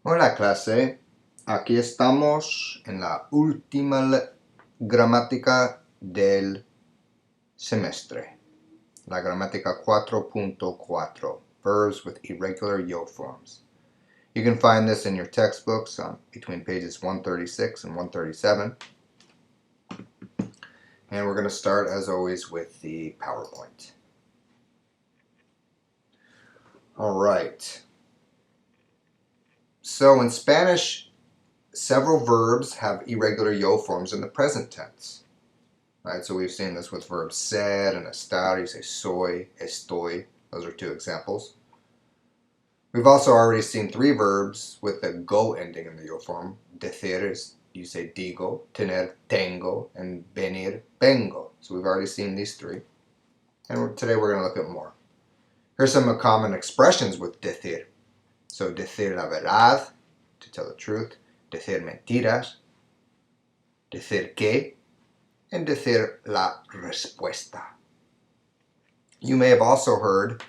Hola clase, aquí estamos en la última gramática del semestre, la gramática 4.4, verbs with irregular yo forms. You can find this in your textbooks between pages 136 and 137. And we're going to start, as always, with the PowerPoint. All right. So in Spanish, several verbs have irregular yo forms in the present tense. Right, so we've seen this with verbs ser and estar. You say soy, estoy. Those are two examples. We've also already seen three verbs with the go ending in the yo form. Decir is, you say digo, tener, tengo, and venir, vengo. So we've already seen these three. And today we're going to look at more. Here's some common expressions with decir. So decir la verdad, to tell the truth. Decir mentiras. Decir que. And decir la respuesta. You may have also heard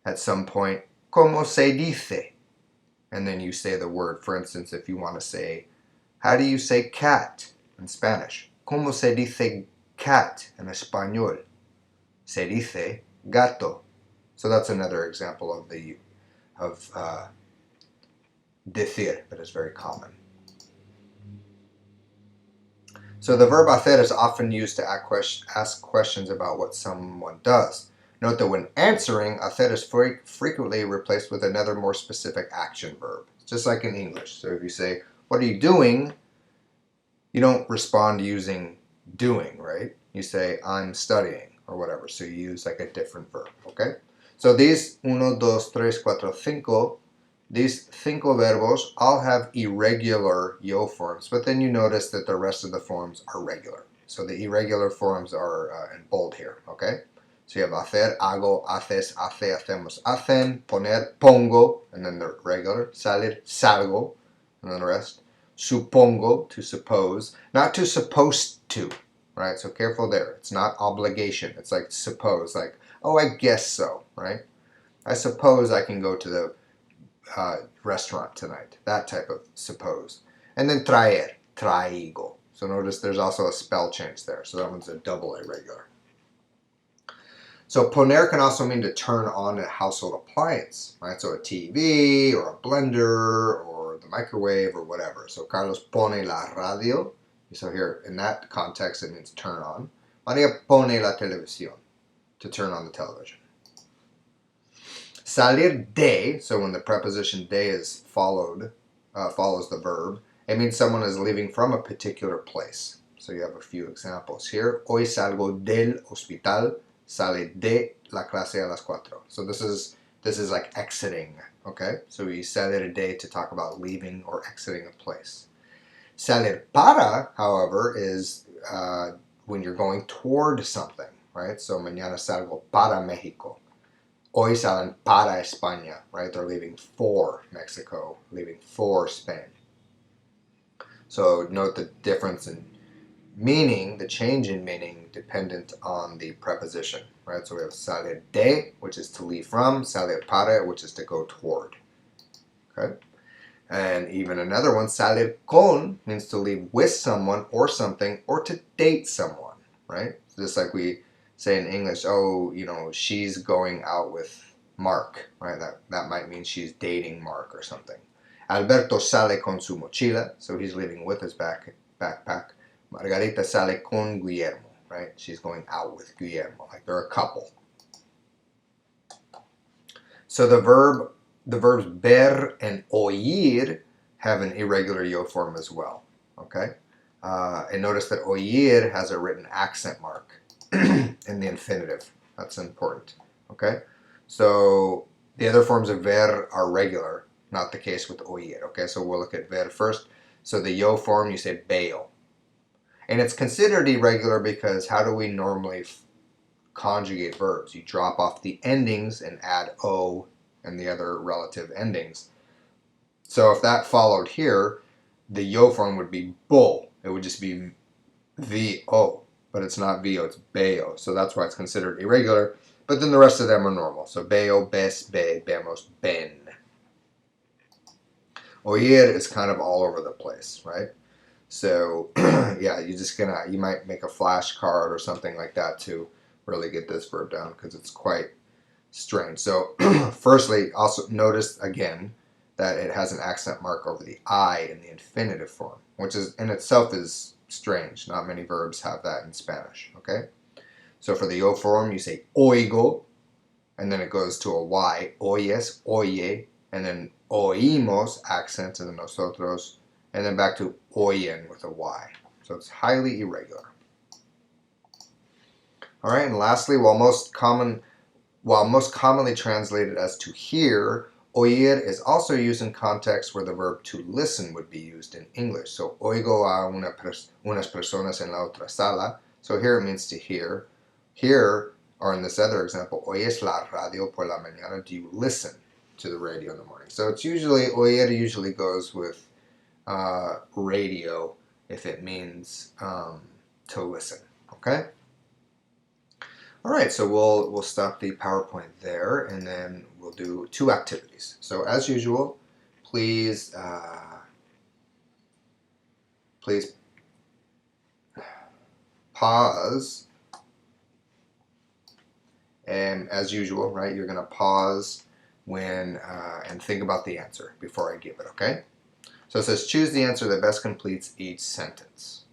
at some point, ¿cómo se dice? And then you say the word. For instance, if you want to say, how do you say cat in Spanish? ¿Cómo se dice cat in español? Se dice gato. So that's another example of decir, but it's very common. So the verb hacer is often used to ask questions about what someone does. Note that when answering, hacer is frequently replaced with another more specific action verb, just like in English. So if you say, what are you doing? You don't respond using doing, right? You say, I'm studying, or whatever. So you use like a different verb, okay? So these 1, 2, 3, 4, 5, these cinco verbos all have irregular yo forms, but then you notice that the rest of the forms are regular. So the irregular forms are in bold here, okay? So you have hacer, hago, haces, hace, hacemos, hacen, poner, pongo, and then the regular, salir, salgo, and then the rest. Supongo, to suppose, not to supposed to, right? So careful there. It's not obligation. It's like suppose, like, oh, I guess so, right? I suppose I can go to the restaurant tonight. That type of suppose. And then traer, traigo. So notice there's also a spell change there. So that one's a double irregular. So poner can also mean to turn on a household appliance, right? So a TV or a blender or the microwave or whatever. So Carlos pone la radio. So here in that context it means turn on. Maria pone la televisión, to turn on the television. Salir de, so when the preposition de is follows the verb, it means someone is leaving from a particular place. So you have a few examples here. Hoy salgo del hospital, sale de la clase a las 4. So this is like exiting, okay? So we salir de to talk about leaving or exiting a place. Salir para, however, is when you're going toward something, right? So mañana salgo para México. Hoy salen para España, right? They're leaving for Mexico, leaving for Spain. So note the difference in meaning, the change in meaning, dependent on the preposition, right? So we have salir de, which is to leave from, salir para, which is to go toward, okay? And even another one, salir con, means to leave with someone or something, or to date someone, right? Just like we say in English, oh, you know, she's going out with Mark, right? That might mean she's dating Mark or something. Alberto sale con su mochila, so he's leaving with his backpack. Margarita sale con Guillermo, right? She's going out with Guillermo, like they're a couple. So the verbs ver and oír have an irregular yo form as well, okay? And notice that oír has a written accent mark in the infinitive. That's important, okay? So the other forms of ver are regular, not the case with oír, okay? So we'll look at ver first. So the yo form, you say veo. And it's considered irregular because how do we normally conjugate verbs? You drop off the endings and add o and the other relative endings. So if that followed here, the yo form would be bo. It would just be vo, but it's not vo, it's beo. So that's why it's considered irregular. But then the rest of them are normal. So beo, bes, be, bemos, ben. Oír is kind of all over the place, right? So yeah, you might make a flashcard or something like that to really get this verb down because it's quite strange. So firstly, also notice again that it has an accent mark over the I in the infinitive form, which is in itself is strange. Not many verbs have that in Spanish, okay? So for the O form, you say oigo, and then it goes to a Y, oyes, oye, and then oímos, accent, and then nosotros, and then back to oyen with a Y. So it's highly irregular. All right, and lastly, while most commonly translated as to hear, oír is also used in contexts where the verb to listen would be used in English. So oigo a unas personas en la otra sala. So here it means to hear. Here, or in this other example, oyes la radio por la mañana. Do you listen to the radio in the morning? So it's usually, oír usually goes with radio if it means to listen. Okay? All right, so we'll stop the PowerPoint there, and then we'll do 2 activities. So as usual, please pause. And as usual, right, you're going to pause when and think about the answer before I give it. Okay. So it says choose the answer that best completes each sentence.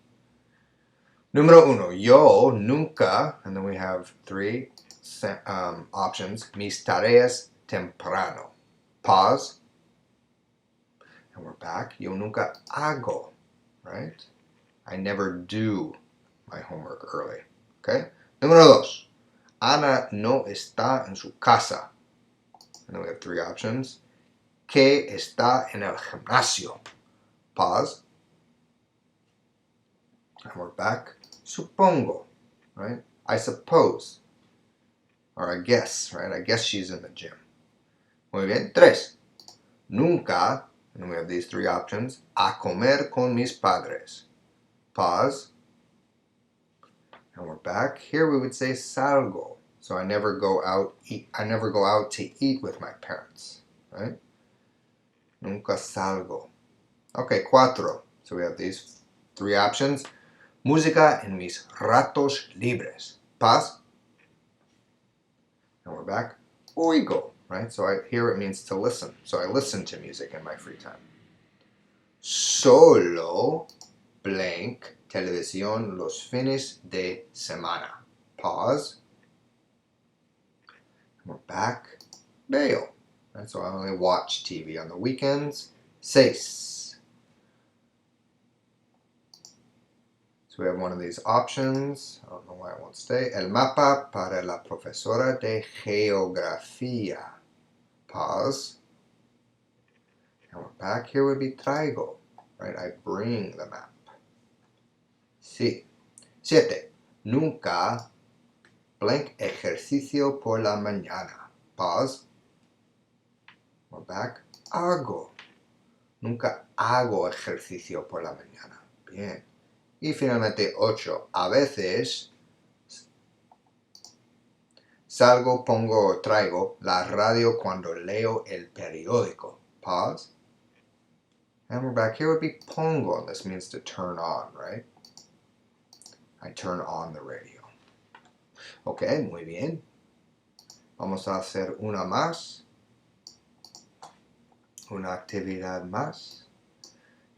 Número uno, yo nunca, and then we have 3 options. Mis tareas temprano. Pause. And we're back. Yo nunca hago, right? I never do my homework early. Okay? Número dos, Ana no está en su casa. And then we have 3 options. Que está en el gimnasio. Pause. And we're back. Supongo, right? I suppose. Or I guess, right? I guess she's in the gym. Muy bien. 3. Nunca, and we have these 3 options. A comer con mis padres. Pause. And we're back. Here we would say salgo. So I never go out to eat with my parents, right? Nunca salgo. Okay, 4. So we have these 3 options. Música en mis ratos libres. Pause. And we're back. Oigo, right? So here it means to listen. So I listen to music in my free time. Solo blank televisión los fines de semana. Pause. And we're back. Veo. Right? So I only watch TV on the weekends. 6. So we have one of these options. I don't know why it won't stay. El mapa para la profesora de geografía. Pause. And we're back. Here would be traigo. Right? I bring the map. Sí. 7. Nunca blank ejercicio por la mañana. Pause. We're back. Hago. Nunca hago ejercicio por la mañana. Bien. Y finalmente 8. A veces salgo, pongo o traigo la radio cuando leo el periódico. Pause. And we're back. Here would be pongo. And this means to turn on, right? I turn on the radio. Okay, muy bien. Vamos a hacer una más. Una actividad más.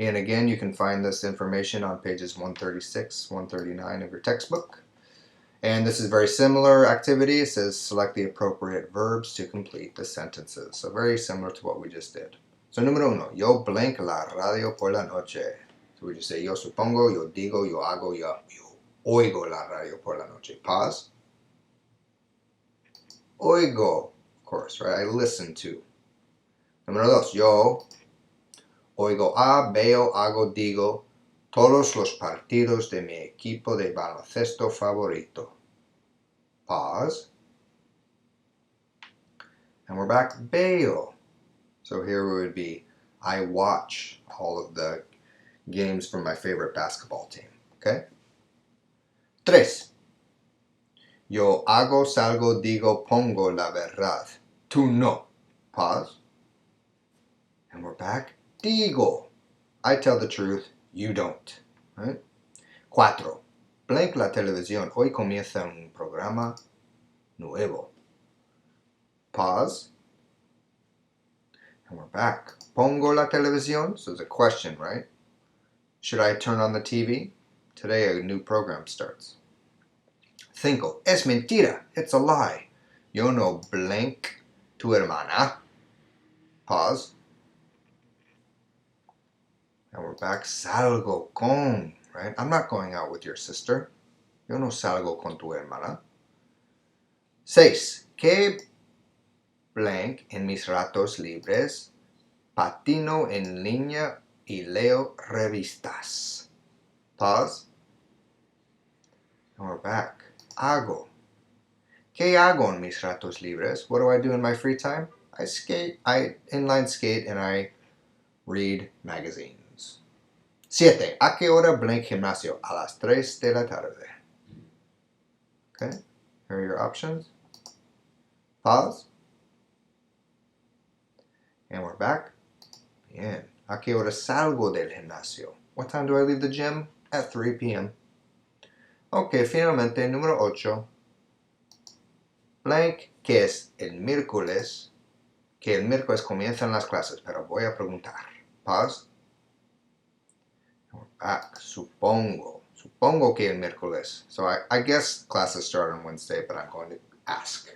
And again, you can find this information on pages 136, 139 of your textbook. And this is very similar activity. It says select the appropriate verbs to complete the sentences. So very similar to what we just did. So número 1, yo blank la radio por la noche. So we just say yo supongo, yo digo, yo hago, yo oigo la radio por la noche. Pause. Oigo, of course, right? I listen to. Número 2, yo oigo a, veo, hago, digo todos los partidos de mi equipo de baloncesto favorito. Pause. And we're back. Veo. So here we would be, I watch all of the games from my favorite basketball team. Okay? 3. Yo hago, salgo, digo, pongo la verdad. Tú no. Pause. And we're back. digo. I tell the truth, you don't. Right? 4. Blank la televisión. Hoy comienza un programa nuevo. Pause. And we're back. Pongo la televisión. So it's a question, right? Should I turn on the TV? Today a new program starts. 5. Es mentira. It's a lie. Yo no blank tu hermana. Pause. And we're back. Salgo con, right? I'm not going out with your sister. Yo no salgo con tu hermana. 6. Que blank en mis ratos libres. Patino en línea y leo revistas. Pause. And we're back. Hago. ¿Qué hago en mis ratos libres? What do I do in my free time? I skate, I inline skate, and I read magazines. 7. ¿A qué hora blank gimnasio? A las 3 de la tarde. Okay, here are your options. Pause. And we're back. Bien. ¿A qué hora salgo del gimnasio? What time do I leave the gym? At 3 p.m. Ok, finalmente, número 8. Blank, que es el miércoles, que el miércoles comienzan las clases, pero voy a preguntar. Pause. And we're back. Supongo. Supongo que el miércoles. So I guess classes start on Wednesday, but I'm going to ask.